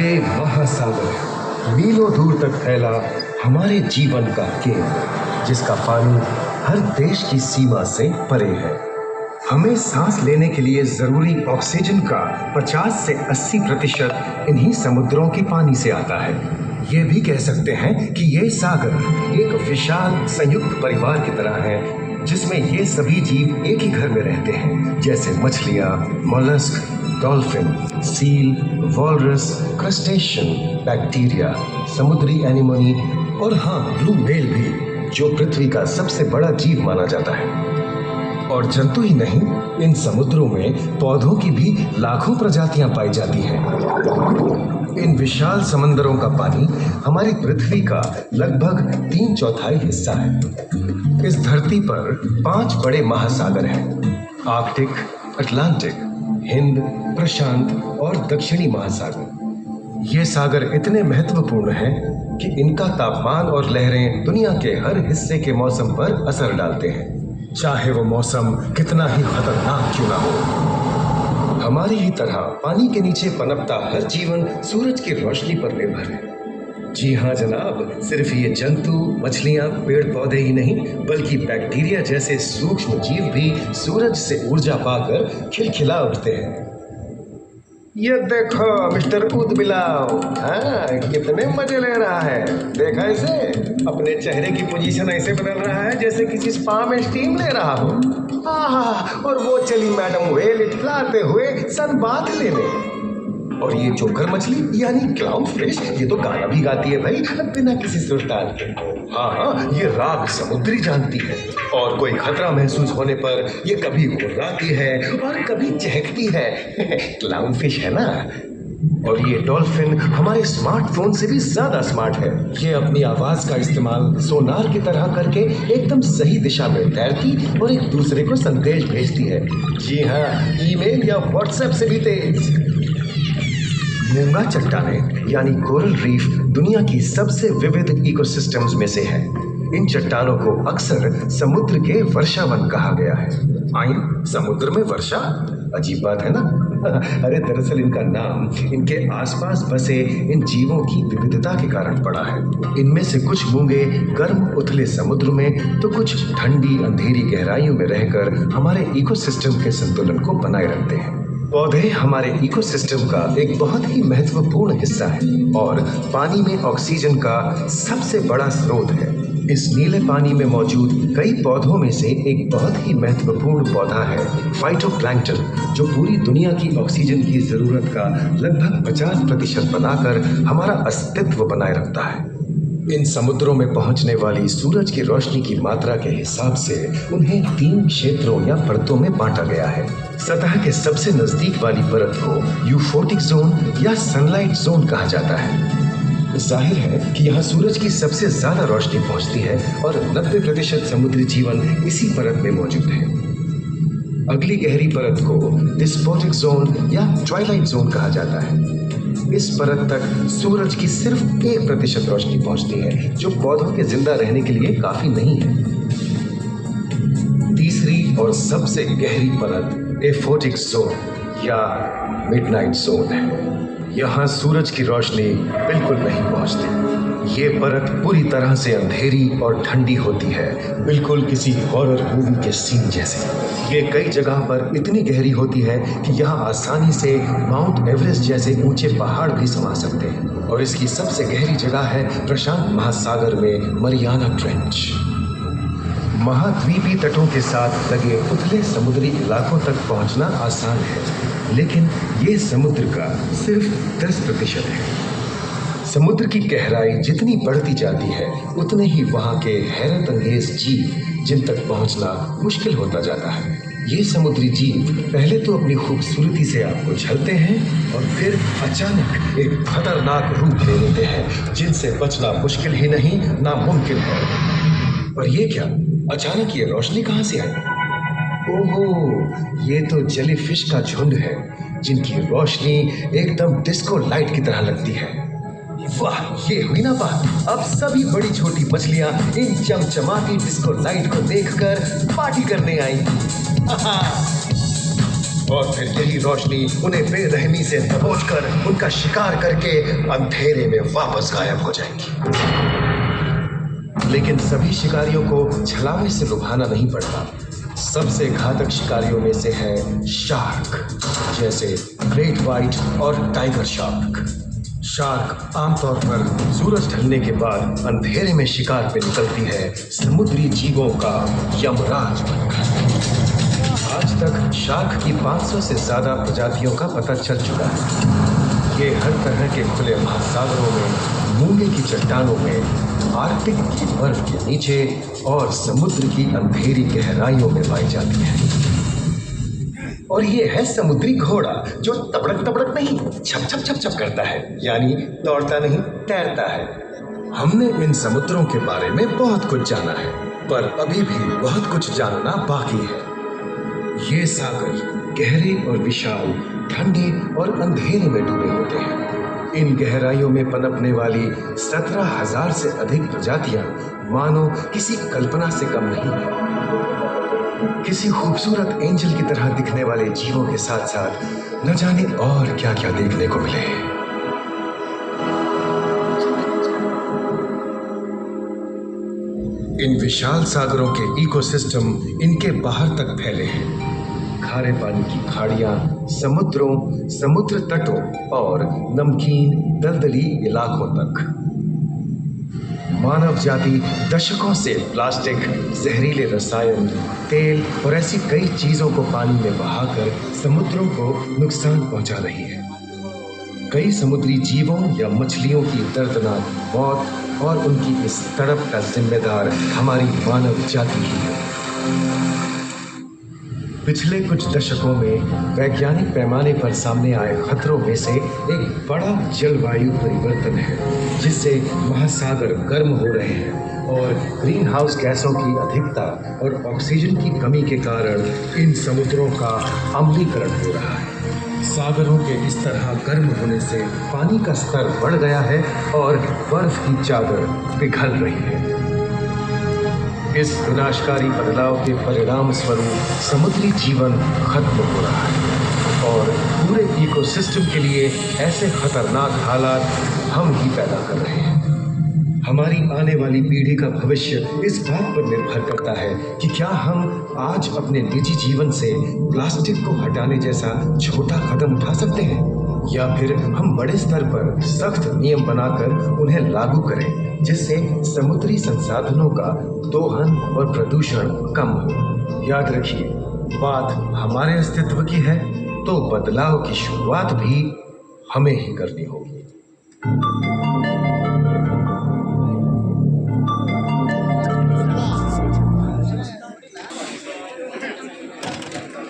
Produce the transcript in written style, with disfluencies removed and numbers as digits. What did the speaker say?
ये महासागर मीलों दूर तक फैला हमारे जीवन का केंद्र, जिसका पानी हर देश की सीमा से परे है। हमें सांस लेने के लिए जरूरी ऑक्सीजन का 50 से 80% इन्हीं समुद्रों के पानी से आता है। ये भी कह सकते हैं कि ये सागर एक विशाल संयुक्त परिवार की तरह है, जिसमें ये सभी जीव एक ही घर में रहते हैं, जैसे मछलियाँ, mollusc, dolphin, seal, walrus, crustacean, bacteria, समुद्री एनीमोनी और हाँ, ब्लू व्हेल भी, जो पृथ्वी का सबसे बड़ा जीव माना जाता है। और जंतु ही नहीं, इन समुद्रों में पौधों की भी लाखों प्रजातियां पाई जाती हैं। इन विशाल समंदरों का पानी हमारी पृथ्वी का लगभग 3/4 हिस्सा है। इस धरती पर 5 बड़े महासागर हैं: आर्कटिक, अटलांटिक, हिंद, प्रशांत और दक्षिणी महासागर। ये सागर इतने महत्वपूर्ण हैं कि इनका तापमान और लहरें दुनिया के हर हिस्से के मौसम पर असर डालते हैं, चाहे वो मौसम कितना ही खतरनाक क्यों ना हो। हमारी ही तरह पानी के नीचे पनपता हर जीवन सूरज की रोशनी पर निर्भर है। जी हाँ जनाब, सिर्फ ये जंतु, मछलियाँ, पेड़ पौधे ही नहीं, बल्कि बैक्टीरिया जैसे सूक्ष्म जीव भी सूरज से ऊर्जा पाकर खिलखिला उठते हैं। ये देखो मिस्टर ऊदबिलाव, हाँ, कितने मजे ले रहा है। देखा इसे, अपने चेहरे की पोजीशन ऐसे बदल रहा है जैसे किसी स्पा में स्टीम ले रहा हो। आहा, और वो चली मैडम व्हेल इतलाते हुए सनबाथ लेने। और ये जोकर मछली यानी क्लाउन फिश, ये तो गाना भी गाती है भाई, बिना किसी सुर ताल के। हाँ, ये राग समुद्री जानती है, और कोई खतरा महसूस होने पर ये कभी गुर्राती है और कभी चहकती है। क्लाउन फिश है ना। और ये डॉल्फिन हमारे स्मार्टफोन से भी ज्यादा स्मार्ट है। ये अपनी आवाज का इस्तेमाल सोनार की तरह करके एकदम सही दिशा में तैरती और एक दूसरे को संदेश भेजती है। जी हाँ, ईमेल या व्हाट्सएप से भी तेज। मूंगा चट्टानें यानी कोरल रीफ दुनिया की सबसे विविध इकोसिस्टम्स में से है। इन चट्टानों को अक्सर समुद्र के वर्षावन कहा गया है। आइए, समुद्र में वर्षा, अजीब बात है ना। अरे दरअसल इनका नाम इनके आसपास बसे इन जीवों की विविधता के कारण पड़ा है। इनमें से कुछ मूंगे गर्म उथले समुद्र में, तो कुछ ठंडी अंधेरी गहराइयों में रहकर हमारे इकोसिस्टम के संतुलन को बनाए रखते हैं। पौधे हमारे इकोसिस्टम का एक बहुत ही महत्वपूर्ण हिस्सा है और पानी में ऑक्सीजन का सबसे बड़ा स्रोत है। इस नीले पानी में मौजूद कई पौधों में से एक बहुत ही महत्वपूर्ण पौधा है फाइटोप्लैंक्टन, जो पूरी दुनिया की ऑक्सीजन की जरूरत का लगभग 50% बनाकर हमारा अस्तित्व बनाए रखता है। इन समुद्रों में पहुंचने वाली सूरज की रोशनी की मात्रा के हिसाब से उन्हें 3 क्षेत्रों या परतों में बांटा गया है। सतह के सबसे नजदीक वाली परत को यूफोटिक जोन या सनलाइट जोन कहा जाता है। जाहिर है कि यहाँ सूरज की सबसे ज्यादा रोशनी पहुंचती है और 90% समुद्री जीवन इसी परत में मौजूद है। अगली गहरी परत को डिस्पोटिक जोन या ट्वाइलाइट जोन कहा जाता है। इस परत तक सूरज की सिर्फ 1% रोशनी पहुंचती है, जो पौधों के जिंदा रहने के लिए काफी नहीं है। तीसरी और सबसे गहरी परत एफोटिक जोन या मिडनाइट जोन है। यहाँ सूरज की रोशनी बिल्कुल नहीं पहुंचती। ये परत पूरी तरह से अंधेरी और ठंडी होती है, बिल्कुल किसी हॉरर मूवी के सीन जैसे। ये कई जगह पर इतनी गहरी होती है कि यहाँ आसानी से माउंट एवरेस्ट जैसे ऊंचे पहाड़ भी समा सकते हैं। और इसकी सबसे गहरी जगह है प्रशांत महासागर में मरियाना ट्रेंच। महाद्वीपीय तटों के साथ लगे उथले समुद्री इलाकों तक पहुंचना आसान है, लेकिन ये समुद्र का सिर्फ 10% है। समुद्र की गहराई जितनी बढ़ती जाती है, उतने ही वहाँ के हैरत अंगेज जीव जिन तक पहुँचना मुश्किल होता जाता है। ये समुद्री जीव पहले तो अपनी खूबसूरती से आपको झलते हैं और फिर अचानक एक खतरनाक रूप ले लेते हैं, जिनसे बचना मुश्किल ही नहीं, नामुमकिन है। और ये क्या, अचानक ये रोशनी कहाँ से आई? ओहो, ये तो जेलीफिश का झुंड है, जिनकी रोशनी एकदम डिस्को लाइट की तरह लगती है। वाह, ये हुई ना बात। अब सभी बड़ी छोटी मछलियां इन चमचमाती डिस्को लाइट को देखकर पार्टी करने आई। और फिर यही रोशनी उन्हें बेरहमी से दबोचकर उनका शिकार करके अंधेरे में वापस गायब हो जाएगी। लेकिन सभी शिकारियों को छलावे से लुभाना नहीं पड़ता। सबसे घातक शिकारियों में से है शार्क, जैसे ग्रेट व्हाइट और टाइगर शार्क। शार्क आमतौर पर सूरज ढलने के बाद अंधेरे में शिकार पे निकलती है, समुद्री जीवों का यमराज बनकर। आज तक शार्क की 500 से ज्यादा प्रजातियों का पता चल चुका है। ये हर तरह के खुले महासागरों में, मूंगे की चट्टानों में, आर्कटिक की बर्फ के नीचे और समुद्र की अंधेरी गहराइयों में पाई जाती है। और ये है समुद्री घोड़ा, जो तबड़क तबड़क नहीं, छप छप छप छप करता है, यानी दौड़ता नहीं, तैरता है। हमने इन समुद्रों के बारे में बहुत कुछ जाना है, पर अभी भी बहुत कुछ जानना बाकी है। ये सागर गहरे और विशाल, ठंडे और अंधेरे में डूबे होते हैं। इन गहराइयों में पनपने वाली 17,000 से अधिक प्रजातियां मानो किसी कल्पना से कम नहीं है। किसी खूबसूरत एंजल की तरह दिखने वाले जीवों के साथ साथ न जाने और क्या क्या देखने को मिले। इन विशाल सागरों के इकोसिस्टम इनके बाहर तक फैले हैं। खारे पानी की खाड़ियां, समुद्रों, समुद्र तटों और नमकीन दलदली इलाकों तक। मानव जाति दशकों से प्लास्टिक, जहरीले रसायन, तेल और ऐसी कई चीजों को पानी में बहाकर समुद्रों को नुकसान पहुंचा रही है। कई समुद्री जीवों या मछलियों की दर्दनाक मौत और उनकी इस तड़प का जिम्मेदार हमारी मानव जाति ही है। पिछले कुछ दशकों में वैज्ञानिक पैमाने पर सामने आए खतरों में से एक बड़ा जलवायु परिवर्तन है, जिससे महासागर गर्म हो रहे हैं और ग्रीन हाउस गैसों की अधिकता और ऑक्सीजन की कमी के कारण इन समुद्रों का अम्लीकरण हो रहा है। सागरों के इस तरह गर्म होने से पानी का स्तर बढ़ गया है और बर्फ की चादर पिघल रही है। इस विनाशकारी बदलाव के परिणाम स्वरूप समुद्री जीवन खत्म हो रहा है और पूरे इकोसिस्टम के लिए ऐसे खतरनाक हालात हम ही पैदा कर रहे हैं। हमारी आने वाली पीढ़ी का भविष्य इस बात पर निर्भर करता है कि क्या हम आज अपने निजी जीवन से प्लास्टिक को हटाने जैसा छोटा कदम उठा सकते हैं, या फिर हम बड़े स्तर पर सख्त नियम बनाकर उन्हें लागू करें, जिससे समुद्री संसाधनों का दोहन और प्रदूषण कम हो। याद रखिए, बात हमारे अस्तित्व की है, तो बदलाव की शुरुआत भी हमें ही करनी होगी।